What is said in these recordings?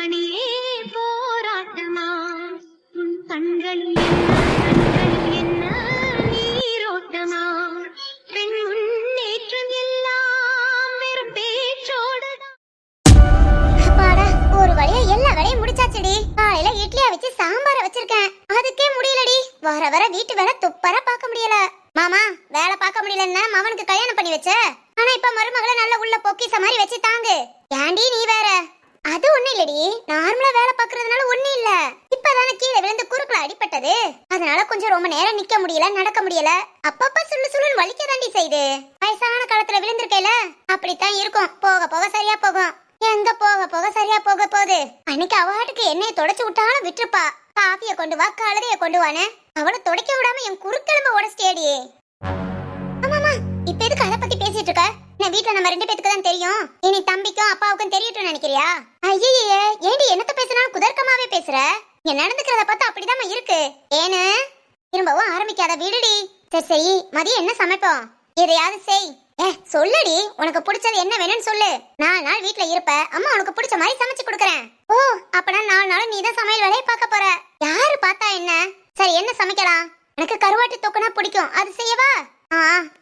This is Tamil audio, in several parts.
மணியே போராட்டமா உன் கண்களில் என்ன நீரோட்டமா பெண் முன்னேற்றம் எல்லாம் வெறும் பேச்சோடுதான். அப்பாடா, ஒரு வழியா எல்லா வேலையும் முடிச்சாச்சுடி. காலையில இட்லியா வச்சு சாம்பார வச்சிருக்கேன், அதுக்கே முடியலடி. வர வர வீட்டு வேலை துப்பரா பார்க்க முடியல. மாமா, வேலை பார்க்க முடியலன்னா மவனுக்கு கல்யாணம் பண்ணி வச்ச, ஆனா இப்ப மருமகளை நல்ல உள்ள பொக்கிச மாதிரி வச்சு தாங்கு. ஏண்டி நீ வேற? அது ஒண்ணு இல்லடி, நார்மலா வேலை பாக்குறதுனால ஒண்ணு இல்ல. இப்பதானே கீழே விழுந்து குறுக்குல அடிபட்டது, அதனால கொஞ்சம் ரொம்ப நேரம் நிக்க முடியல, நடக்க முடியல. அப்பப்ப சுள்ளு சுள்ளுன்னு வலிக்கதாண்டி செய்யுது. வயசான காலத்துல விழுந்திருக்கேல, அப்படித்தான் இருக்கும். போக போக சரியா போகும். எங்க போக போக சரியா போக போகுது. அன்னைக்கு அவாட்டுக்கு எண்ணெயை தொடச்சு விட்டாலும் விட்டுருப்பா. காஃபிய கொண்டு வா, கழுதைய கொண்டு வானே, அவளை துடைக்க விடாம என் குறுக்கெலும்ப உடச்சிட்டேடி. ஆமாமா, இப்ப எதுக்கு அதை பத்தி பேசிட்டு இருக்க? நான் வீட்டுல நம்ம 2 பேத்துக்கு தான் தெரியும், இனி தம்பிக்கும் அப்பாவுக்கும் தெரியட்டும் நினைக்கிறியா? ஐயே, ஏண்டி என்னத்த பேசினாலும் குதர்க்கமாவே பேசுற? இங்க நடந்துக்கிறத பார்த்தா அப்படிதான் இருக்கு. ஏன்னு திரும்பவும் ஆரம்பிக்காத, விடுடி. சரி சரி, மதியம் என்ன சமைப்போம்? எதையாவது செய். சொல்லுடி, உனக்கு பிடிச்சது என்ன வேணும்னு சொல்லு. 4 நாள் வீட்டுல இருப்ப, அம்மா உனக்கு பிடிச்ச மாதிரி சமைச்சு கொடுக்கறேன். ஓ, அப்பனா 4 நாள் நீதான் சமையல் வேலையை பார்க்க போற. யாரு பார்த்தா என்ன? சரி, என்ன சமைக்கலாம்? எனக்கு கருவாட்டு தொக்குனா பிடிக்கும், அது செய்யவா?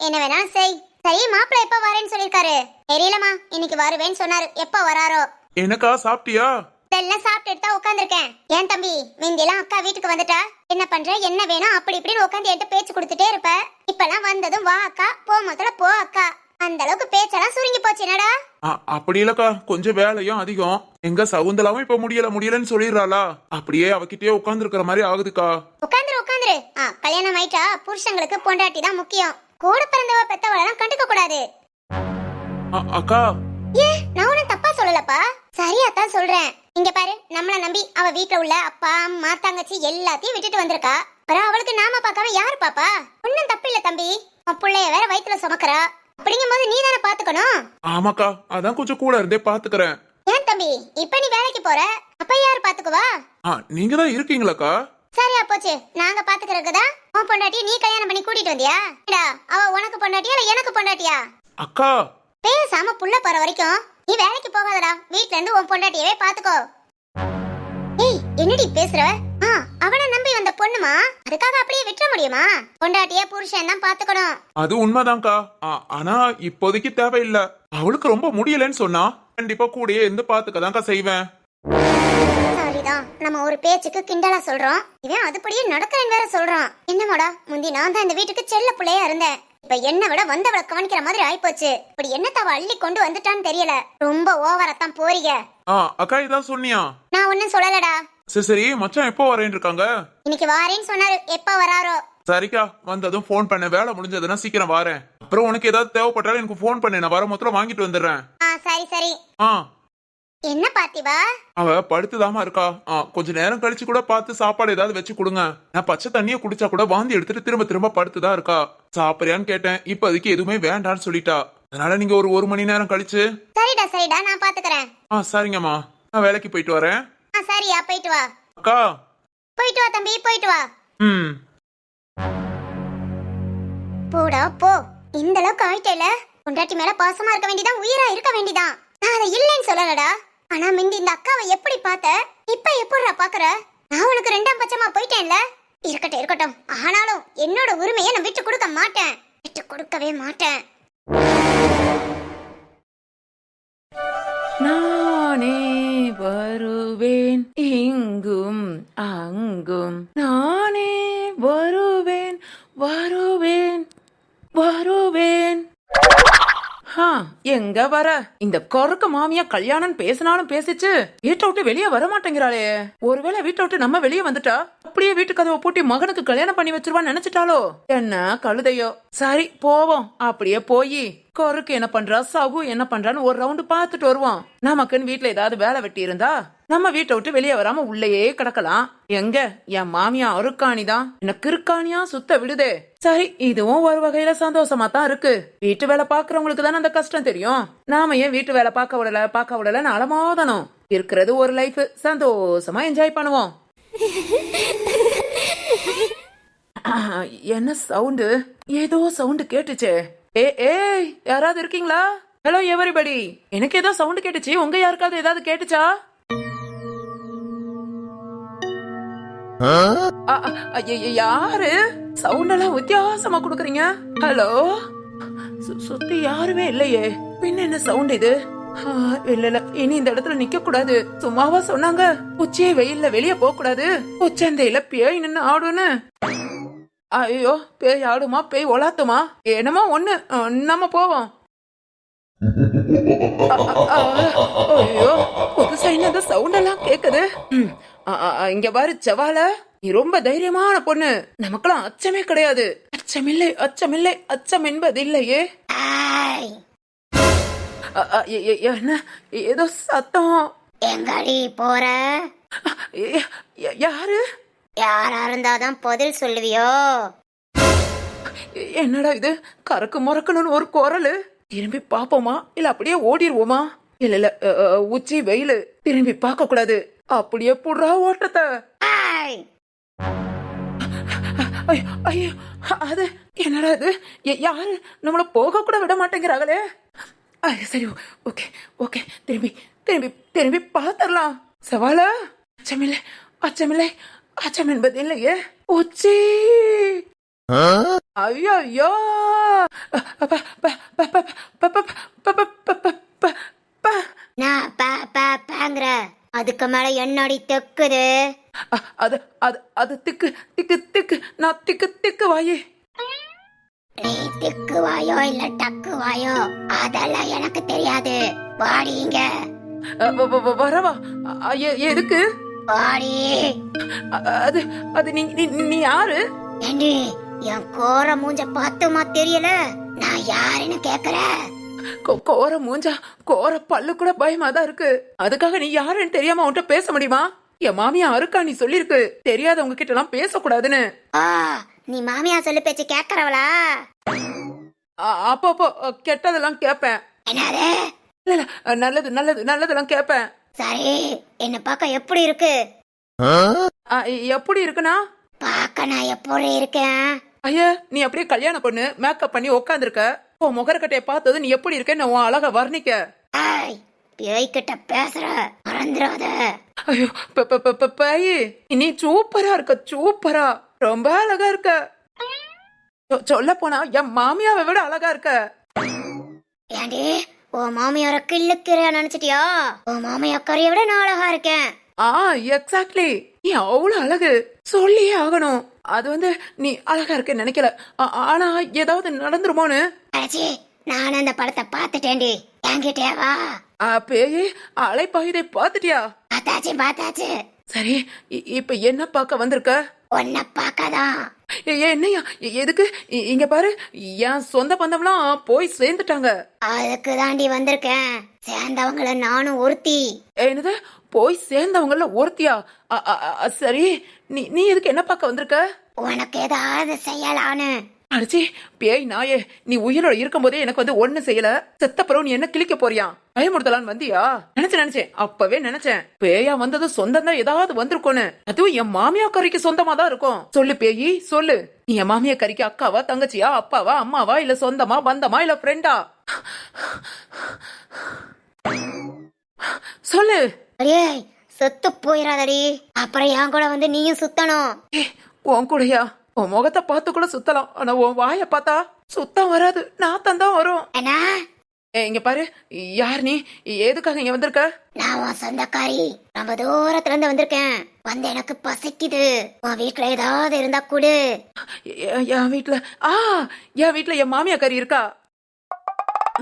என்ன வேணாலும் செய். சரி, மாப்பிள்ள எப்ப வரேன்னு சொல்லிருக்காரு? தெரியலமா, இன்னைக்கு வருவேன்னு சொன்னாரு. எப்ப வராரோ? எனக்கா சாப்பிட்டியா? எல்லாம் சாப்பிட்டுட்டு தான் உட்காந்துருக்கேன். ஏன் தம்பி, மிந்தியெல்லாம் அக்கா வீட்டுக்கு வந்துட்டா என்ன பண்ற, என்ன வேணும் அப்படி இப்படின்னு உட்காந்து என்கிட்ட பேச்சு கொடுத்துட்டே இருப்ப. இப்பெல்லாம் வந்ததும் வா அக்கா, போ முதல்ல போ அக்கா. அந்த அளவுக்கு பேச்செல்லாம் சுருங்கி போச்சு. என்னடா? அப்படி இல்லக்கா, கொஞ்சம் வேலையும் அதிகம். எங்க சகுந்தலாவும் இப்ப முடியலன்னு சொல்லிடுறாளா, அப்படியே அவகிட்டயே உட்கார்ந்து இருக்கிற மாதிரி ஆகுதுக்கா. உட்காந்துரு. கல்யாணம் ஆயிட்டா புருஷங்களுக்கு பொண்டாட்டி தான் முக்கியம். கூட பிறந்தவ பெத்தவளெல்லாம் கண்டுக்க கூடாது. அக்கா, நான் உன்ன தப்பா சொல்லலப்பா, சரியா தான் சொல்றேன். இங்க பாரு, நம்மள நம்பி அவ வீட்டுல உள்ள அப்பா அம்மா தங்கச்சி எல்லாத்தையும் விட்டுட்டு வந்திருக்கா. அப்புறம் அவளுக்கு நாம பார்க்காம யாரு பாப்பா? ஒன்னும் தப்பு இல்ல தம்பி, உன் பிள்ளைய வேற வயித்துல சுமக்கறா. அப்படிங்கும் போது நீ தானே பாத்துக்கணும். ஆமாக்கா, அதான் கொஞ்சம் கூட இருந்தே பாத்துக்கறேன். ஏன் தம்பி, இப்ப நீ வேலைக்கு போற, அப்ப யாரு பாத்துக்குவா? நீங்க தான் இருக்கீங்களாக்கா? சரியா போச்சு, நாங்க பாத்துக்கிறதுக்குதான் உன் பொண்டாட்டிய நீ கல்யாணம் பண்ணி கூட்டிட்டு வந்தியா? அவ உனக்கு பொண்டாட்டியா இல்ல எனக்கு பொண்டாட்டியா? அக்கா, பேசாம புள்ள போற வரைக்கும் நீ வேலைக்கு போகாதடா, வீட்ல இருந்து உன் பொண்டாட்டியவே பாத்துக்கோ. ஏய், என்னடி பேசுற? அவனை நம்பி வந்த பொண்ணுமா, அதுக்காக அப்படியே விட்டுற முடியுமா? பொண்டாட்டிய புருஷன் தான் பாத்துக்கணும். அது உண்மைதான்க்கா. ஆனா இப்போதைக்கு தேவையில்லை. அவளுக்கு ரொம்ப முடியலன்னு சொன்னா கண்டிப்பா கூடயே இருந்து பாத்துக்கதான்க்கா செய்வேன். சாரிதான், நம்ம ஒரு பேச்சுக்கு கிண்டலா சொல்றோம், இவன் அதுபடியே நடக்கிறேன்னு வேற சொல்றான். என்னமாடா, முந்தி நான் தான் இந்த வீட்டுக்கு செல்ல பிள்ளையா இருந்தேன். இப்ப என்ன விட வந்தவளை கவனிக்கிற மாதிரி ஆயிப்போச்சு. இப்படி என்னத்தவ அள்ளி கொண்டு வந்துட்டான்னு தெரியல. ரொம்ப ஓவரத்தான் போறீங்க. அக்கா, இதான் சொன்னியா? நான் ஒன்னும் சொல்லலடா. சரி, மச்சான் எப்போ வரேன்னு இருக்காங்க? இன்னைக்கு வாரேன்னு சொன்னாரு, எப்ப வராரோ? சரிக்கா, வந்ததும் போன் பண்ண, வேலை முடிஞ்சதுன்னா சீக்கிரம் வரேன். அப்புறம் உனக்கு ஏதாவது தேவைப்பட்டாலும் எனக்கு போன் பண்ணு, நான் வர மொத்தம் வாங்கிட்டு வந்துடுறேன். சரி சரி. என்ன பார்த்திவா? அவ படுத்துதாமா இருக்கா. கொஞ்ச நேரம் கழிச்சு கூட பார்த்து சாப்பாடு ஏதாவது வச்சு கொடுங்க. நான் பச்சை தண்ணிய குடிச்சா கூட வாந்தி எடுத்துட்டு திரும்ப திரும்ப படுத்துதான் இருக்கா. சாப்பிடுறியான்னு கேட்டேன், இப்போதைக்கு எதுவுமே வேண்டான்னு சொல்லிட்டா. அதனால நீங்க ஒரு மணி நேரம் கழிச்சு. சரிடா, நான் பாத்துக்கிறேன். சரிங்கம்மா, நான் வேலைக்கு போயிட்டு வரேன். சரியா, போயிட்டு வா அக்கா. போயிட்டு வா தம்பி, போயிட்டு வா. போடா போ. இந்த அளவுக்கு ஆயிட்டேல, பொண்டாட்டி மேல பாசமா இருக்க வேண்டியதான், உயிரா இருக்க வேண்டியதான். நான் அதை இல்லைன்னு சொல்லலடா. ஆனா மிந்தி இந்த அக்காவை எப்படி பார்த்த, இப்ப எப்படிடா பாக்குற? நான் உனக்கு 2ஆம் பட்சமா போயிட்டேன்ல. இருக்கட்டும், ஆனாலும் என்னோட உரிமையை நான் விட்டு கொடுக்க மாட்டேன், விட்டு கொடுக்கவே மாட்டேன். நானே வருவேன் இங்கும் அங்கும், நானே வருவேன். எங்க வர இந்த கொறுக்க மாமியா கல்யாணம் பேசினாலும் பேசிச்சு, வீட்டை விட்டு வெளியே வர மாட்டேங்கிறாளே. ஒருவேளை வீட்டை விட்டு நம்ம வெளியே வந்துட்டா அப்படியே வீட்டு கதவை பூட்டி மகனுக்கு கல்யாணம் பண்ணி வச்சிருவான்னு நினைச்சிட்டாலோ என்ன கழுதையோ. சரி போவோம். அப்படியே போய் கொறுக்கு என்ன பண்றா, சகு என்ன பண்றான்னு ஒரு ரவுண்டு பாத்துட்டு வருவோம். நமக்குன்னு வீட்டுல ஏதாவது வேலை வெட்டி இருந்தா நம்ம வீட்டை விட்டு வெளியே வராம உள்ளேயே கிடக்கலாம். எங்க என் மாமியா அருக்காணிதான் என்ன கிருக்காணியா சுத்த விடுதே. சரி, இதுவும் ஒரு வகையில சந்தோஷமா தான் இருக்கு. வீட்டு வேலை பாக்குறவங்களுக்கு தானே அந்த கஷ்டம் தெரியும். நாம ஏன் வீட்டு வேலை பார்க்க விடலன்னு அலமோதணும். இருக்கிறது ஒரு லைஃப், சந்தோஷமா என்ஜாய் பண்ணுவோம். என்ன சவுண்டு? ஏதோ சவுண்டு கேட்டுச்சே. ஏய், யாராவது இருக்கீங்களா? Hello everybody. எனக்கு ஏதோ சவுண்ட் கேட்டுச்சு, உங்க யாருக்காவது ஏதாவது கேட்டுச்சா? யாரு சவுண்ட் எல்லாம் வித்தியாசமா கொடுக்குறீங்க? ஹலோ, சுத்தி யாருமே இல்லையே, பின்ன என்ன சவுண்ட் இது? இல்ல இல்ல, இனி இந்த இடத்துல நிக்க கூடாது. சும்மாவா சொன்னாங்க உச்சியே வெயில்ல வெளிய போக கூடாது, உச்சந்தையில பேய் நின்னு ஆடுன்னு? ஐயோ, பேய் ஆடுமா பேய் ஒலாத்துமா என்னமோ ஒண்ணு, நம்ம போவோம். ஐயோ, புதுசா என்ன சவுண்ட் எல்லாம் கேக்குது. இங்க பாரு செவால, நீ ரொம்ப தைரியமான பொண்ணு, நமக்கெல்லாம் அச்சமே கிடையாது. அச்சமில்லை அச்சமில்லை அச்சம் என்பது இல்லையே. என்ன ஏதோ சத்தம்? எங்கடி போற? யாரு? யாரா இருந்தாதான் பதில் சொல்லுவியோ? என்னடா இது, கறக்கு முறக்கணும்னு ஒரு குரல். திரும்பி பாப்போமா இல்ல அப்படியே ஓடிடுவோமா? இல்ல இல்ல, உச்சி வெயிலு, திரும்பி பார்க்க கூடாது. அப்படியே புடுறா ஓட்டத்தை. ஐயோ, அது என்னடா இது, யாரு நம்மள போக கூட விட மாட்டேங்கிறாங்களே. சரி, ஓகே ஓகே, திரும்பி திரும்பி திரும்பி பாத்திரலாம். சவால, அச்சமில்லை அச்சமில்லை அச்சம் என்பது இல்லையே. உச்சி, ஐயோ ஐயோ, அதுக்கு மேல என்னடி தெக்குது? அது அது அது திக்கு திக்கு திக்கு, நான் திக்கு திக்கு வாயே. நீ திக்கு வாயோ இல்ல டக்கு வாயோ அதெல்லாம் எனக்கு தெரியாது. வாடிங்க. வரவா? எதுக்கு வாடி? அது அது நீ யாரு? ஏண்டி, என் கோர மூஞ்ச பார்த்துமா தெரியல நான் யாருன்னு கேக்குற? கோர மூஞ்சா, கோர பல்லு கூட பயமா தான் இருக்கு. அதுக்காக நீ யாருன்னு தெரியாம உன்கிட்ட பேச முடியுமா? என் மாமியா அருக்கா நீ சொல்லிருக்கு, தெரியாதவங்க கிட்ட எல்லாம் பேசக்கூடாதுன்னு. நீ மாமியா சொல்லு பேச்சு கேக்குறவளா? அப்போ கெட்டதெல்லாம் கேப்பேன். என்னது? இல்ல நல்லது நல்லது நல்லதெல்லாம் கேப்பேன். சரி, என்ன பார்க்க எப்படி இருக்கு? எப்படி இருக்குன்னா, பார்க்க நான் எப்படி இருக்கேன்? ஐயா, நீ அப்படியே கல்யாணம் பண்ணு, மேக்கப் பண்ணி உக்காந்துருக்க. உன் முகரக்கட்டைய பார்த்தது நீ எப்படி இருக்கேன்னு உன் அழகா வர்ணிக்க. பேய்கிட்ட பேசுற, மறந்துடாத. ஐயோ, பேய், நீ சூப்பரா இருக்க, சூப்பரா, ரொம்ப அழகா இருக்க. சொல்ல போனா என் மாமியாவை விட அழகா இருக்க. ஏண்டி, உன் மாமியார கிள்ளுக்கிற நினைச்சிட்டியா? உன் மாமியா கறிய விட நான் அழகா இருக்கேன். எக்ஸாக்ட்லி, நீ அவ்வளவு அழகு, சொல்லியே ஆகணும். அது வந்து நீ அழகா இருக்கேன்னு நினைக்கல, ஆனா ஏதாவது நடந்துருமோன்னு. நான் அந்த படத்தை பாத்துட்டேன்டி, என்கிட்டே வா. பேயே, அலைப்பாயுதை பாத்துட்டியா? பார்த்தாச்சு. சரி, இப்ப என்ன பார்க்க வந்திருக்க? உன்னை பார்க்கதான். என்னையா? எதுக்கு? இங்க பாரு, என் சொந்த பந்தம்லாம் போய் சேர்ந்துட்டாங்க. அதுக்கு தாண்டி வந்திருக்கேன். சேர்ந்தவங்கள நானும் ஒருத்தி. என்னது, போய் சேர்ந்தவங்கள ஒருத்தியா? சரி, நீ எதுக்கு என்ன பார்க்க வந்திருக்க? உனக்கு ஏதாவது செய்யலான்னு. அடிச்சி பேய் நாயே, நீ உயிரோட இருக்கும் போதே எனக்கு வந்து ஒண்ணு செய்யல, செத்தப்பறம் நீ என்ன கிழிக்க போறியா? பயமுடுத்தலான்னு வந்தியா? நினைச்சேன், அப்பவே நினைச்சேன். பேயா வந்தது சொந்தம் தான் ஏதாவது வந்திருக்கும்னு. அதுவும் என் மாமியா கறிக்கு சொந்தமா தான் இருக்கும். சொல்லு பேயி, சொல்லு. நீ என் மாமியா கறிக்கு அக்காவா, தங்கச்சியா, அப்பாவா, அம்மாவா, இல்ல சொந்தமா, பந்தமா, இல்ல ஃப்ரெண்டா? சொல்லு. அடே, செத்து போயிடாதடி, அப்புறம் என் கூட வந்து நீயும் சுத்தணும். உன் கூடயா? உன் முகத்தை பார்த்து கூட சுத்தலாம், ஆனா உன் வாய பார்த்தா சுத்தம் வராது, நாத்தம் தான் வரும். என்ன? இங்க பாரு, யார் நீ? எதுக்காக இங்க வந்திருக்க? நான் உன் சொந்தக்காரி, ரொம்ப தூரத்துல இருந்து வந்திருக்கேன். வந்து எனக்கு பசிக்குது, உன் வீட்டுல ஏதாவது இருந்தா கூடு. என் வீட்டுல என் வீட்டுல என் மாமியா கறி இருக்கா.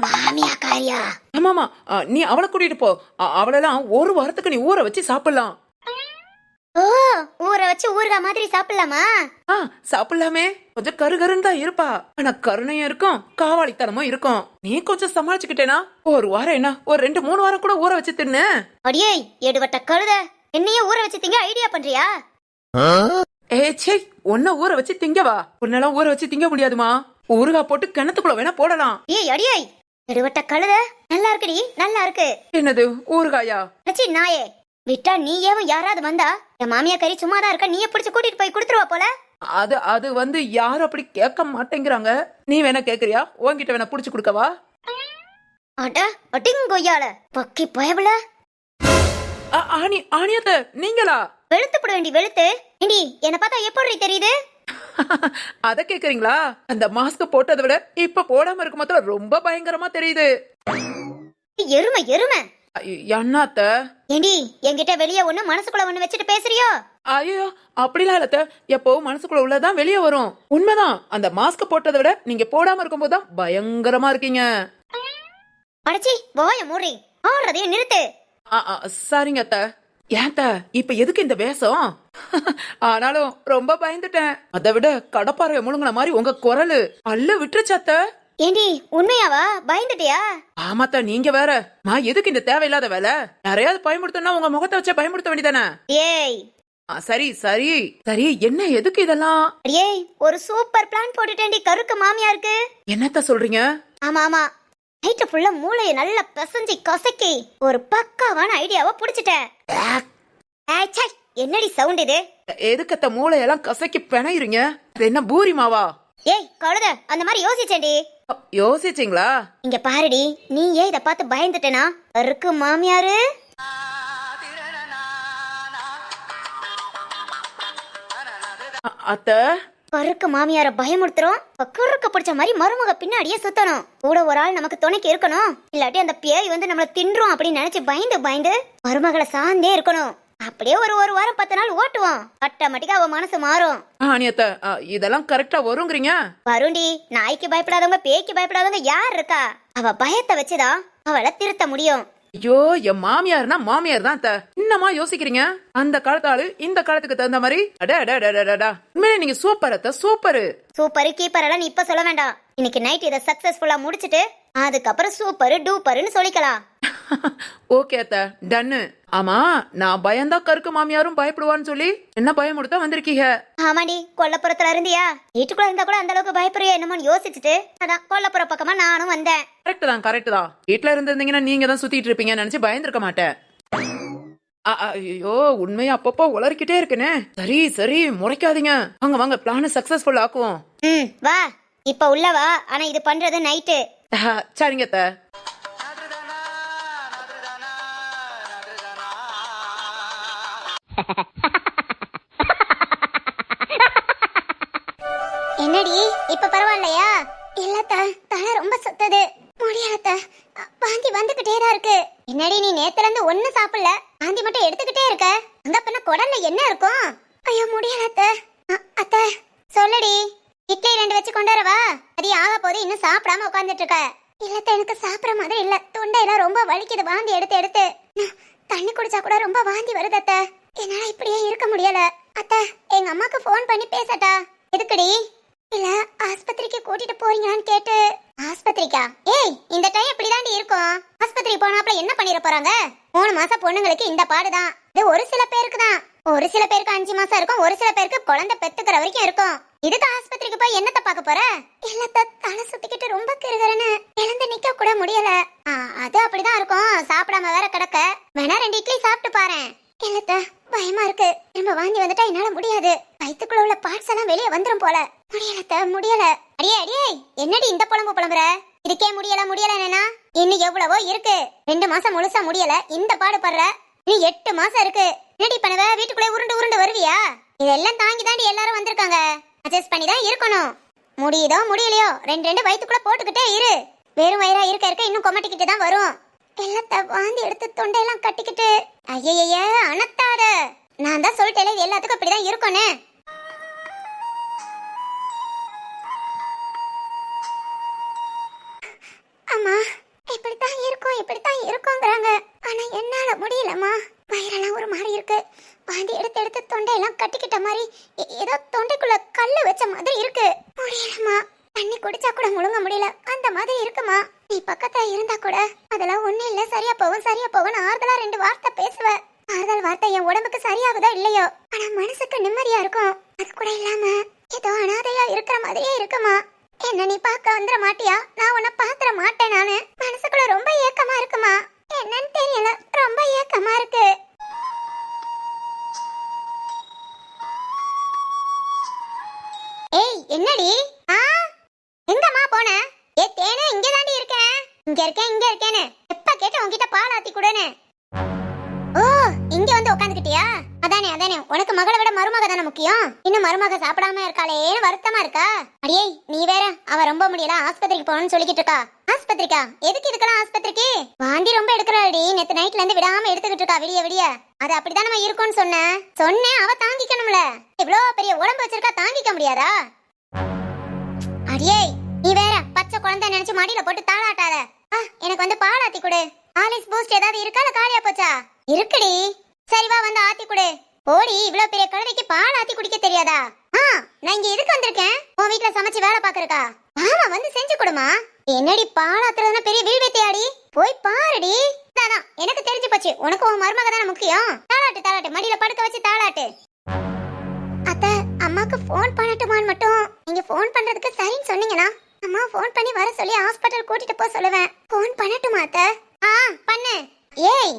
மாமியா காரியா? ஆமாமா, நீ அவளை கூட்டிட்டு போ. அவளெல்லாம் ஒரு வாரத்துக்கு நீ ஊற வச்சு சாப்பிடலாம். ஓ, ஊற வச்சு ஊறுகாய் மாதிரி சாப்பிடலாமா? சாப்பிடலாமே. கொஞ்சம் கருகருன்னு தான் இருப்பா, ஆனா கருணையும் இருக்கும், காவாளித்தனமும் இருக்கும். நீ கொஞ்சம் சமாளிச்சுக்கிட்டேனா ஒரு வாரம் என்ன, ஒரு 2-3 வாரம் கூட ஊற வச்சு தின்னு. அடியே, எடுவட்ட கழுத, என்னையே ஊற வச்சு திங்க ஐடியா பண்றியா? ஏச்சே, உன்ன ஊற வச்சு திங்கவா? உன்னெல்லாம் ஊற வச்சு திங்க முடியாதுமா. ஊறுகாய் போட்டு கிணத்துக்குள்ள வேணா போடலாம். அடியே, எடுவட்ட கழுத, நல்லா இருக்குடி, நல்லா இருக்கு. என்னது ஊறுகாயா? நாயே, விட்டா நீ ஏன் யாராவது வந்தா என் மாமியா கறி சும்மாதான் இருக்க, நீயே பிடிச்சு கூட்டிட்டு போய் கொடுத்துருவா போல. அது வந்து யாரும் அப்படி கேட்க மாட்டேங்கிறாங்க. நீ வேணா கேக்குறியா? உன்கிட்ட வேணா புடிச்சு கொடுக்கவா? அட அடிங்கொய்யால பக்கி பயபல. ஆணியத்த நீங்களா? வெளுத்து போட வேண்டி வெளுத்து. ஏண்டி என்ன பார்த்தா எப்படி தெரியுது? அத கேக்குறீங்களா? அந்த மாஸ்க் போட்டதை விட இப்ப போடாம இருக்க மாத்திரம் ரொம்ப பயங்கரமா தெரியுது. எருமை எருமை. அண்ணாத்த ஏண்டி என்கிட்ட வெளியே ஒண்ணு மனசுக்குள்ள ஒண்ணு வச்சுட்டு பேசுறியோ? ஐயோ அப்படிலாம் இல்லத்த, எப்பவும் மனசுக்குள்ள உள்ளதான் வெளியே வரும். உண்மைதான், அந்த மாஸ்க் போட்டதை விட நீங்க போடாம இருக்கும்போதுதான் பயங்கரமா இருக்கீங்க. அடச்சி வாய மூடி, ஆடுறதையும் நிறுத்து. சரிங்க அத்த. ஏத்த இப்ப எதுக்கு இந்த வேஷம்? ஆனாலும் ரொம்ப பயந்துட்டேன். அதை விட கடப்பாறைய முழுங்கின மாதிரி உங்க குரலு அல்ல விட்டுருச்சத்த. ஏண்டி உண்மையாவா? பயந்துட்டியா? ஆமாத்தா, நீங்க வேற. நான் எதுக்கு இந்த தேவையில்லாத வேலை? யாரையாவது பயமுடுத்தனா உங்க முகத்தை வச்சே பயமுடுத்த வேண்டியதானே? ஏய் சரி சரி சரி, என்ன எதுக்கு இதெல்லாம்? ஏய் ஒரு சூப்பர் பிளான் போட்டுட்டேன்டி கருக்கு மாமியாருக்கு. என்னத்த சொல்றீங்க? ஆமா ஆமா, நைட்டு ஃபுல்லா மூளையை நல்லா பிசைஞ்சு கசக்கி ஒரு பக்காவான ஐடியாவை புடிச்சிட்டேன். என்னடி சவுண்ட் இது? எதுக்கத்த மூளையெல்லாம் கசக்கி பிணையுறீங்க? என்ன பூரி மாவா? ஏய் கழுத, அந்த மாதிரி யோசிச்சேன்டி. யோசிச்சீங்களா? இங்க பாருடி, நீ ஏன் இத பார்த்து பயந்துட்டேனா? கருக்கு மாமியாரு அத்த கருக்கு மாமியார பயமுறுத்துறோம். கருக்கு பிடிச்ச மாதிரி மருமக பின்னாடியே சுத்தணும். கூட ஒரு ஆள் நமக்கு துணைக்கு இருக்கணும். இல்லாட்டி அந்த பேய் வந்து நம்மள தின்றும் அப்படின்னு நினைச்சு பயந்து பயந்து மருமகளை சார்ந்தே இருக்கணும். அப்படியே ஒரு வாரம் 10 நாள் ஓட்டுவோம். ஆட்டோமேட்டிக்கா அவ மனசு மாறும். அனியத்த இதெல்லாம் கரெக்டா வருங்கிறீங்க? வருண்டி, நாய்க்கு பயப்படாதவங்க பேய்க்கு பயப்படாதவங்க யார் இருக்கா? அவ பயத்தை வச்சுதான் அவளை திருத்த முடியும். ஐயோ, என் மாமியார்னா மாமியார் தான் அத்த. என்னமா யோசிக்கிறீங்க? அந்த காலத்து ஆளு இந்த காலத்துக்கு தகுந்த மாதிரி. உண்மையிலே நீங்க சூப்பர் அத்த, சூப்பர். சூப்பர் கீப்பர் எல்லாம் நீ இப்ப சொல்ல வேண்டாம். இன்னைக்கு நைட் இதை சக்சஸ்ஃபுல்லா முடிச்சிட்டு அதுக்கப்புறம் சூப்பர் டூப்பர்னு சொல்லிக்கலாம். ஓகே அத்த, டன்னு. ஆமா, நான் பயந்தா கருக்கு மாமியாரும் பயப்படுவான்னு சொல்லி என்ன பயமுடுத்த வந்திருக்கீங்க? ஆமாடி, கொல்லப்புறத்துல இருந்தியா? வீட்டுக்குள்ள இருந்தா கூட அந்த அளவுக்கு பயப்படுறியா என்னமோன்னு யோசிச்சுட்டு அதான் கொல்லப்புற பக்கமா நானும் வந்தேன். கரெக்ட் தான். வீட்டுல இருந்திருந்தீங்கன்னா நீங்க தான் சுத்திட்டு இருப்பீங்க நினைச்சு பயந்துருக்க மாட்டேன். ஐயோ, உண்மையா அப்பப்போ உளறிக்கிட்டே இருக்குனே. சரி சரி, முறைக்காதீங்க. வாங்க பிளான சக்சஸ்ஃபுல் ஆக்குவோம். வா, இப்ப உள்ள வா. ஆனா இது பண்றது நைட்டு. சரிங்க அத்த. என்னடி இப்ப பரவாயில்லையா? இல்லத்த, தலை ரொம்ப சுத்தது, முடியலத்த. வாந்தி வந்துகிட்டே தான் இருக்கு. என்னடி நீ நேத்துல இருந்து ஒண்ணு சாப்பிடல, வாந்தி மட்டும் எடுத்துக்கிட்டே இருக்க? அந்த பண்ண குடல்ல என்ன இருக்கும்? ஐயோ முடியலத்த. அத்த சொல்லுடி, இட்லி 2 வச்சு கொண்டு வரவா? அது ஆக போது இன்னும் சாப்பிடாம உட்கார்ந்துட்டு இருக்க. இல்லத்த, எனக்கு சாப்பிட மாதிரி இல்ல. தொண்டையெல்லாம் ரொம்ப வலிக்குது வாந்தி எடுத்து எடுத்து. தண்ணி குடிச்சா கூட ரொம்ப வாந்தி வருது அத்த. என்னால இப்படியே இருக்க முடியல அத்த. எங்க அம்மாக்கு போன் பண்ணி பேசட்டா? எதுக்குடி? இல்ல ஆஸ்பத்திரிக்கு கூட்டிட்டு போறீங்களான்னு கேட்டு. ஆஸ்பத்திரிக்கா? ஏய், இந்த டைம் இப்படிதாண்டி இருக்கும். ஆஸ்பத்திரிக்கு போனாப்ல என்ன பண்ணிர போறாங்க? 3 மாசம் பொண்ணுங்களுக்கு இந்த பாடுதான். இது ஒரு சில பேருக்கு தான். ஒரு சில பேருக்கு 5 மாசம் இருக்கும். ஒரு சில பேருக்கு குழந்தை பெத்துக்கிற வரைக்கும் இருக்கும். இதுக்கு ஆஸ்பத்திரிக்கு போய் என்னத்த பார்க்க போற? இல்லத்த, தலை சுத்திக்கிட்டு ரொம்ப கிருகரன்னு எழுந்து நிக்க கூட முடியல. அது அப்படிதான் இருக்கும். சாப்பிடாம வேற கிடக்க. வேணா 2 இட்லி சாப்பிட்டு பாரு. இல்லத்த, பயமா இருக்கு. நம்ம வாந்தி வந்துட்டா என்னால முடியாது. வயித்துக்குள்ள உள்ள பார்ட்ஸ் எல்லாம் வெளியே வந்துரும் போல. முடியலத்த, முடியல. அடியே என்னடி இந்த புலம்புற? இதுக்கே முடியலன்னா இன்னும் எவ்வளவோ இருக்கு. 2 மாசம் முழுசா முடியல, இந்த பாடு படுற. நீ 8 மாசம் இருக்கு. என்னடி பண்ணுவ? வீட்டுக்குள்ளே உருண்டு வருவியா? இதெல்லாம் தாங்கி தாண்டி எல்லாரும் வந்திருக்காங்க. அட்ஜஸ்ட் பண்ணி தான் இருக்கணும். முடியுதோ முடியலையோ 2 வயித்துக்குள்ள போட்டுக்கிட்டே இரு. வெறும் வயிறா இருக்க இன்னும் கொமட்டிக்கிட்டு தான் வரும். எல்லாத்த வாந்தி எடுத்து தொண்டையெல்லாம் கட்டிக்கிட்டு. ஐயையே, அனத்தாத. நான் தான் சொல்லிட்டேன், இது எல்லாத்துக்கும் இப்படிதான் இருக்கும்னு. அம்மா, இப்படித்தான் இருக்கும்ங்கறாங்க. ஆனா என்னால முடியலம்மா. வயிறெல்லாம் ஒரு மாதிரி இருக்கு. வாந்தி எடுத்து தொண்டையெல்லாம் கட்டிக்கிட்ட மாதிரி, ஏதோ தொண்டைக்குள்ள கல்லு வச்ச மாதிரி இருக்கு. முடியலம்மா. தண்ணி குடிச்சா கூட முழுங்க முடியல, அந்த மாதிரி இருக்குமா. நீ பக்கத்துல இருந்தா கூட அதெல்லாம் ஒண்ணு இல்ல, சரியா போகும் ஆறுதலா 2 வார்த்தை பேசுவ. ஆறுதல் வார்த்தை என் உடம்புக்கு சரியாகுதோ இல்லையோ, ஆனா மனசுக்கு நிம்மதியா இருக்கும். அது கூட இல்லாம ஏதோ அனாதையா இருக்கிற மாதிரியே இருக்குமா. என்ன நீ பார்க்க வந்துட மாட்டியா? நான் உன்னை பாத்திர மாட்டேன். நானு மனசுக்குள்ள ரொம்ப ஏக்கமா இருக்குமா. என்னன்னு தெரியல, ரொம்ப ஏக்கமா இருக்கு. ஏய் என்னடி? எங்கம்மா போன? ஏ தேனே, இங்க தாண்டி இருக்கேன். இங்க இருக்கேன்னு எப்ப கேட்ட உன்கிட்ட பால் ஆத்தி கூடன்னு. ஓ, இங்க வந்து உட்காந்துக்கிட்டியா? அதானே அதானே, உனக்கு மகளை விட மருமக தானே முக்கியம். இன்னும் மருமக சாப்பிடாம இருக்காளேன்னு வருத்தமா இருக்கா? அடியே நீ வேற, அவ ரொம்ப முடியல ஆஸ்பத்திரிக்கு போகணும்னு சொல்லிக்கிட்டு இருக்கா. ஆஸ்பத்திரிக்கா? எதுக்கு இதுக்கெல்லாம் ஆஸ்பத்திரிக்கு? வாந்தி ரொம்ப எடுக்கிறாடி, நேத்து நைட்ல இருந்து விடாம எடுத்துக்கிட்டு இருக்கா விடிய விடிய. அது அப்படிதான் நம்ம இருக்கும்னு சொன்னேன் அவ தாங்கிக்கணும்ல. இவ்வளவு பெரிய உடம்பு வச்சிருக்கா, தாங்கிக்க முடியாதா? அடியே நீ வேற, பச்சை குழந்தை நினைச்சு மடியில போட்டு தாளாட்டாத. எனக்கு வந்து பால் ஆத்தி கொடு. ஆலிஸ் பூஸ்ட் ஏதாவது இருக்கா இல்ல காலியா போச்சா? இருக்குடி. சரி வா வந்து ஆத்தி கொடு. ஓடி, இவ்வளவு பெரிய கழுதைக்கு பால் ஆத்தி குடிக்க தெரியாதா? நான் இங்க எதுக்கு வந்திருக்கேன்? உன் வீட்டுல சமைச்சு வேலை பாக்குறக்கா? ஆமா, வந்து செஞ்சு கொடுமா. என்னடி பால் ஆத்துறதுன்னா பெரிய வீழ்வேத்தையாடி? போய் பாருடி. அதான் எனக்கு தெரிஞ்சு போச்சு, உனக்கு உன் மருமக தானே முக்கியம். தாளாட்டு தாளாட்டு, மடியில படுக்க வச்சு தாளாட்டு. அத்தை, அம்மாக்கு போன் பண்ணட்டுமான்னு மட்டும் நீங்க போன் பண்றதுக்கு சரின்னு சொன்னீங்கன்னா அம்மா போன் பண்ணி வர சொல்லி ஹாஸ்பிடல் கூட்டிட்டு போக சொல்லுவேன். போன் பண்ணட்டுமா அத்தை? பண்ணு. ஏய்,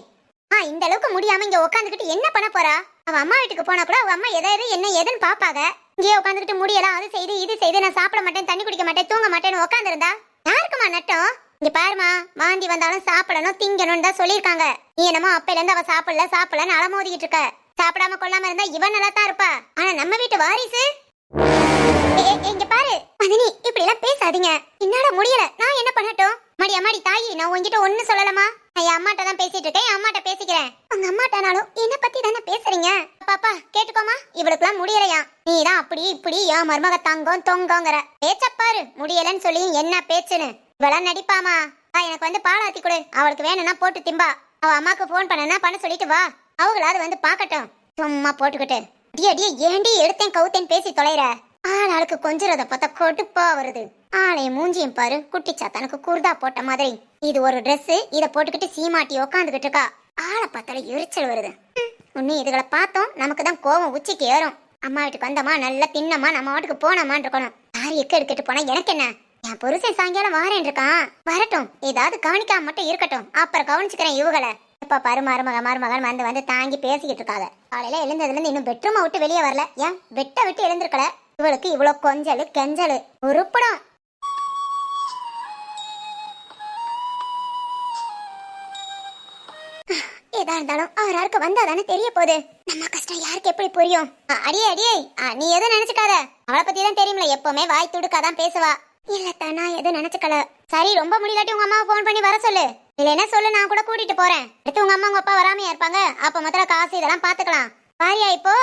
இந்த அளவுக்கு முடியாம இங்க உட்காந்துக்கிட்டு என்ன பண்ண போறா? அவ அம்மா வீட்டுக்கு போனா கூட அவ அம்மா எதை என்ன ஏதுன்னு பாப்பாங்க. இங்கே உட்காந்துக்கிட்டு முடியல, அது செய்து இது செய்து, நான் சாப்பிட மாட்டேன், தண்ணி குடிக்க மாட்டேன், தூங்க மாட்டேன்னு உட்காந்துருந்தா யாருக்குமா நட்டம்? இங்க பாருமா, வாந்தி வந்தாலும் சாப்பிடணும் திங்கணும்னு தான் சொல்லியிருக்காங்க. நீ என்னமோ அப்பையில இருந்து அவ சாப்பிடலன்னு அலமோதிக்கிட்டு இருக்க. சாப்பிடாம கொள்ளாம இருந்தா இவன் நல்லா தான் இருப்பா. ஆனா நம்ம வீட்டு வாரிசு. இங்க பாரு மதினி, இப்படி எல்லாம் பேசாதீங்க. என்னால முடியல, நான் என்ன பண்ணட்டும்? அம்மாடி தாயி, நான் உங்ககிட்ட ஒண்ணு சொல்லலாமா? நான் என் அம்மாட்ட தான் பேசிட்டு இருக்கேன், என் அம்மாட்ட பேசிக்கிறேன். உங்க அம்மாட்டானாலும் என்ன பத்தி தானே பேசுறீங்க. பாப்பா கேட்டுக்கோமா, இவளுக்குலாம் முடியலையா? நீதான் அப்படி இப்படி என் மருமக தங்கம் தொங்கங்கிற பேச்சப்பாரு. முடியலன்னு சொல்லி என்ன பேச்சுன்னு இவெல்லாம் நடிப்பாமா? எனக்கு வந்து பாலாத்தி கொடு, அவளுக்கு வேணும்னா போட்டு திம்பா. அவ அம்மாக்கு போன் பண்ண சொல்லிட்டு வா, அவங்களாவது வந்து பாக்கட்டும். சும்மா போட்டுக்கிட்டு அடியே ஏண்டி எடுத்தேன் கவுத்தேன் பேசி தொலைற. ஆளாளுக்கு கொஞ்சிறத பார்த்தா கொடுப்பா வருது. ஆளைய மூஞ்சியும் பாரு, குட்டி சாத்தானுக்கு குர்தா போட்ட மாதிரி. இது ஒரு ட்ரெஸ், இத போட்டுக்கிட்டு சீமாட்டி உக்காந்துக்கிட்டு இருக்கா. ஆளை பார்த்தால எரிச்சல் வருது. இன்னும் இதுகளை பார்த்தோம் நமக்கு தான் கோவம் உச்சிக்கு ஏறும். அம்மா வீட்டுக்கு வந்தமா நல்லா தின்னமா நம்ம வீட்டுக்கு போனோமான்னு இருக்கணும். யார் எக்க எடுத்துட்டு போனா எனக்கு என்ன? என் புருஷன் சாயங்காலம் வாரேன் இருக்கான், வரட்டும். ஏதாவது கவனிக்காம மட்டும் இருக்கட்டும், அப்புறம் கவனிச்சுக்கிறேன் இவகளை. இப்ப பாரு, மருமகன் வந்து தாங்கி பேசிக்கிட்டு இருக்காங்க. காலையில எழுந்ததுல இருந்து இன்னும் பெட்ரூமை விட்டு வெளியே வரல. ஏன் வெட்ட விட்டு எழுந்திருக்கல? இவளுக்கு இவ்வளவு கொஞ்சலு கெஞ்சலு உருப்படும். ஏதா இருந்தாலும் அவராருக்கு வந்தாதானே தெரிய போகுது. நம்ம கஷ்டம் யாருக்கு எப்படி புரியும்? அடியே நீ எதுவும் நினைச்சுக்காத. அவளை பத்தி தான் தெரியும்ல, எப்பவுமே வாய் துடுக்காதான் பேசுவா. இல்லத்தா, நான் எதுவும் நினைச்சுக்கல. சரி, ரொம்ப முடியலாட்டி உங்க அம்மாவை போன் பண்ணி வர சொல்லு. இல்லைன்னா சொல்லு, நான் கூட கூட்டிட்டு போறேன். அடுத்து உங்க அம்மா உங்க அப்பா வராமையா இருப்பாங்க, அப்ப மாத்திர காசு இதெல்லாம் பாத்துக்கலாம். பாரியா இப்போ?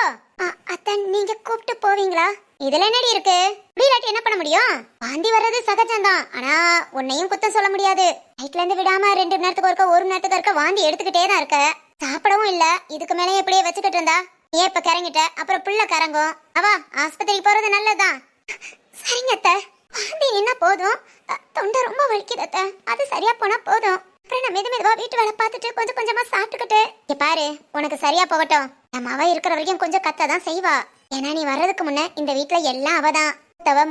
அத்தை, நீங்க கூப்பிட்டு போவீங்களா? இதுல என்னடி இருக்கு? முடியலாட்டி என்ன பண்ண முடியும்? வாந்தி வர்றது சகஜம்தான், ஆனா உன்னையும் குத்தம் சொல்ல முடியாது. நைட்ல இருந்து விடாம 2 மணி நேரத்துக்கு ஒருக்க 1 மணி நேரத்துக்கு ஒருக்க வாந்தி எடுத்துக்கிட்டே தான் இருக்க. சாப்பிடவும் இல்ல, இதுக்கு மேலே எப்படியே வச்சுக்கிட்டு இருந்தா ஏன் இப்ப கறங்கிட்ட, அப்புறம் புள்ள கறங்கும். அவா ஆஸ்பத்திரிக்கு போறது நல்லதுதான். சரிங்க அத்தை, வாந்தி என்ன போதும், தொண்டை ரொம்ப வலிக்குது அத்தை, அது சரியா போனா போதும். அப்புறம் நான் மெதுவா வீட்டு வேலை பார்த்துட்டு கொஞ்சம் கொஞ்சமா சாப்பிட்டுக்கிட்டு. பாரு, உனக்கு சரியா போகட்டும். நம்ம அவ இருக்கிற வரைக்கும் கொஞ்சம் கத்ததான் செய்வா. ஏன்னா நீ வர்றதுக்கு முன்ன இந்த வீட்டுல எல்லாம் அவதான்.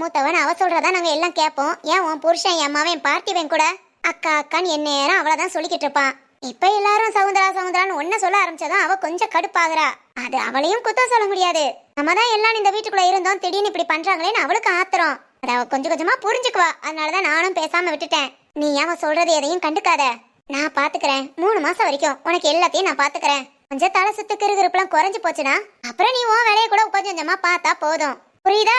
மூத்தவன் அவ சொல்றதா நாங்க எல்லாம் கேட்போம். ஏன் உன் புருஷன், என் அம்மாவன், பார்த்திவன் கூட அக்கா அக்கான்னு என்ன நேரம் அவளதான் சொல்லிக்கிட்டு இருப்பான். இப்ப எல்லாரும் சவுந்தரான்னு ஒன்ன சொல்ல ஆரம்பிச்சதான் அவ கொஞ்சம் கடுப்பாகிறா. அது அவளையும் குத்தம் சொல்ல முடியாது. நம்ம தான் எல்லாம் இந்த வீட்டுக்குள்ள இருந்தோம், திடீர்னு இப்படி பண்றாங்களேன்னு அவளுக்கு ஆத்திரம். அவ கொஞ்சம் கொஞ்சமா புரிஞ்சுக்குவா. அதனாலதான் நானும் பேசாம விட்டுட்டேன். நீ அவன் சொல்றது எதையும் கண்டுக்காத, நான் பாத்துக்கிறேன். 3 மாசம் வரைக்கும் உனக்கு எல்லாத்தையும் நான் பாத்துக்கிறேன். கொஞ்சம் தலை சுத்து கிருகிருப்பெல்லாம் குறைஞ்சு போச்சுன்னா அப்புறம் நீ உன் வேலையை கூட கொஞ்சம் கொஞ்சமா பார்த்தா போதும். புரியுதா?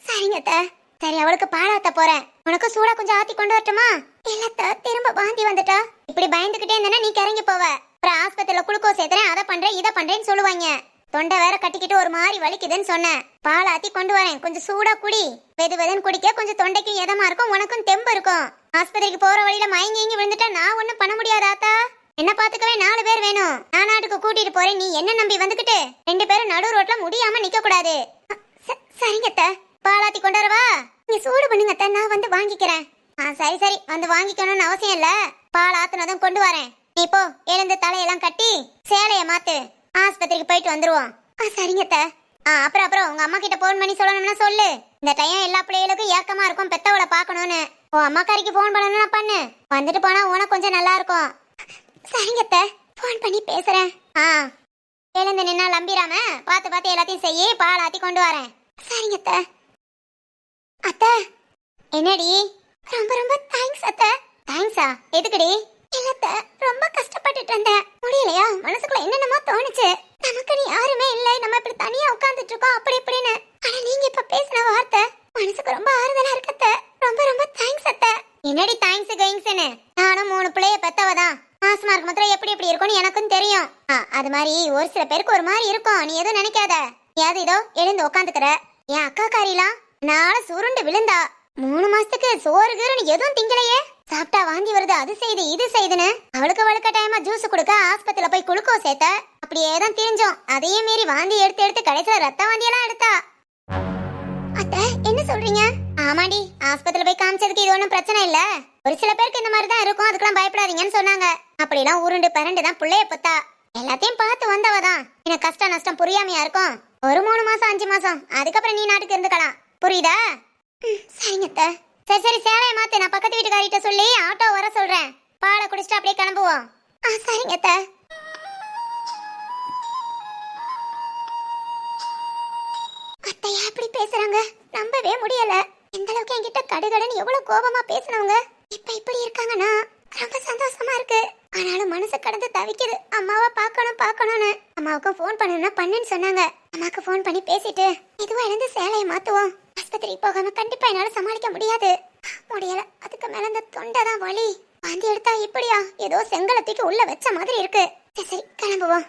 சரிங்க அத்தை. சரி, அவளுக்கு பாலாத்த போறேன். உனக்கு சூடா கொஞ்சம் ஆத்தி கொண்டு வரட்டுமா? இல்லத்த, திரும்ப வாந்தி வந்துட்டா இப்படி பயந்துகிட்டே இருந்தா நீ கிறங்கி போவ. அப்புறம் ஆஸ்பத்திரியில குளுக்கோஸ் ஏத்துறேன், அதை பண்றேன் இதை பண்றேன்னு சொல்லுவாங்க. தொண்டை வேற கட்டிக்கிட்டு ஒரு மாதிரி வலிக்குதுன்னு சொன்னேன். பால் ஆத்தி கொண்டு வரேன், கொஞ்சம் சூடா குடி. வெதுன்னு குடிக்க கொஞ்சம் தொண்டைக்கும் இதமா இருக்கும், உனக்கும் தெம்பு இருக்கும். ஆஸ்பத்திரிக்கு போற வழியில மயங்கி விழுந்துட்டா நான் ஒண்ணும் பண்ண முடியாது ஆத்தா. என்ன பாத்துக்கவே 4 பேர் வேணும். நான் நாட்டுக்கு கூட்டிட்டு போறேன், நீ என்ன நம்பி வந்துகிட்டு 2 பேரும் நடு ரோட்ல முடியாம நிக்க கூடாது. சரிங்க அத்தை, பாலாத்தி கொண்டு வரவா? நீ சூடு பண்ணுங்க அத்தை, நான் வந்து வாங்கிக்கிறேன். சரி, வந்து வாங்கிக்கணும்னு அவசியம் இல்ல. பால் ஆத்துனதும் கொண்டு வரேன். நீ போ, எழுந்து தலையெல்லாம் கட்டி சேலைய மாத்து, ஆஸ்பத்திரிக்கு போயிட்டு வந்துருவோம். சரிங்க அத்தை. அப்புறம் உங்க அம்மா கிட்ட போன் பண்ணி சொல்லணும்னா சொல்லு. இந்த டைம் எல்லா பிள்ளைகளுக்கும் ஏக்கமா இருக்கும் பெத்தவளை பாக்கணும்னு. உன் அம்மாக்காரிக்கு போன் பண்ணணும்னா பண்ணு, வந்துட்டு போனா உனக்கு கொஞ்சம் நல்லா இருக்கும். சரிங்க அத்தை, போன் பண்ணி பேசுறேன். எழுந்து நின்னா லம்பிராம பார்த்து எல்லாத்தையும் செய்ய, பால் ஆத்தி கொண்டு வரேன். சரிங்க அத்தை. அத்தை, என்னடி? ரொம்ப தேங்க்ஸ் அத்தை. தேங்க்ஸா? எதுக்குடி? இல்ல அத்தை, ரொம்ப கஷ்டப்பட்டுட்டு இருந்தேன், முடியலையா? மனசுக்குள்ள என்னென்னமோ தோணுச்சு. நமக்குன்னு யாருமே இல்ல, நம்ம இப்படி தனியா உட்கார்ந்துட்டு இருக்கோம் அப்படி இப்படின்னு. ஆனா நீங்க இப்ப பேசின வார்த்தை மனசுக்கு ரொம்ப ஆறுதலா இருக்கு அத்தை. ரொம்ப ரொம்ப தேங்க்ஸ் அத்தை. என்னடி தேங்க்ஸ் கோயிங்ஸ்னு? நானும் 3 பிள்ளைய பெத்தவதான். மாசமா இருக்க மாத்திரம் எப்படி எப்படி இருக்கும்னு எனக்கும் தெரியும். அது மாதிரி ஒரு சில பேருக்கு ஒரு மாதிரி இருக்கும். நீ எதுவும் நினைக்காத. ஏது இதோ எழுந்து உட்காந்துக்கிற. என் அக்கா காரிலாம் நாள சுருண்டு விழுந்தா. 3 மாசத்துக்கு சோறு கீறுன்னு எதுவும் திங்கலையே. சாப்பிட்டா வாந்தி வருது, அது செய்து இது செய்துன்னு அவளுக்கு வழுக்க டைமா ஜூஸ் கொடுக்க ஆஸ்பத்திரியில போய் குளுக்கோஸ் சேர்த்த. அப்படியே தான் தெரிஞ்சோம். அதையும் மீறி வாந்தி எடுத்து எடுத்து கடைசியில ரத்த வாந்தி எல்லாம் எடுத்தா. அத்தை என்ன சொல்றீங்க? ஆமாடி, ஆஸ்பத்திரியில போய் காமிச்சதுக்கு இது ஒண்ணும் பிரச்சனை இல்ல. ஒரு சில பேருக்கு இந்த மாதிரி தான் இருக்கும், அதுக்கெல்லாம் பயப்படாதீங்கன்னு சொன்னாங்க. அப்படிலாம் உருண்டு பரண்டு தான் புள்ளைய பொத்தா. எல்லாத்தையும் பார்த்து வந்தவதான். எனக்கு கஷ்டம் நஷ்டம் புரியாமையா இருக்கும். ஒரு 3 மாசம் 5 மாசம் அதுக்கப்புறம் நீ நாட்டுக்கு இருந்துக்கலாம். புரியுதா? சரிங்க அத்தை. சரி சரி, சேலைய மாத்து. நான் பக்கத்து வீட்டுக்காரிட்ட சொல்லி ஆட்டோ வர சொல்றேன். பாலை குடிச்சிட்டு அப்படியே கிளம்புவோம். சரிங்க அத்தை. அத்தையா எப்படி பேசுறாங்க? நம்பவே முடியல. இந்த அளவுக்கு என்கிட்ட கடுகடுன்னு எவ்வளவு கோபமா பேசினவங்க இப்ப இப்படி இருக்காங்கன்னா ரொம்ப சந்தோஷமா இருக்கு. ஆனாலும் மனசு கடந்து தவிக்குது. அம்மாவை பார்க்கணும்னு. அம்மாவுக்கும் ஃபோன் பண்ணணும்னா பண்ணுன்னு சொன்னாங்க. அம்மாவுக்கு ஃபோன் பண்ணி பேசிட்டு இதுவா இருந்து சேலையை மாத்துவோம். ஆஸ்பத்திரி போகாம கண்டிப்பா என்னால சமாளிக்க முடியாது. முடியல. அதுக்கு மேல இந்த தொண்டை தான் வலி. வாந்தி எடுத்தா இப்படியா? ஏதோ செங்கலை தூக்கி உள்ள வச்ச மாதிரி இருக்கு. சரி சரி கிளம்புவோம்.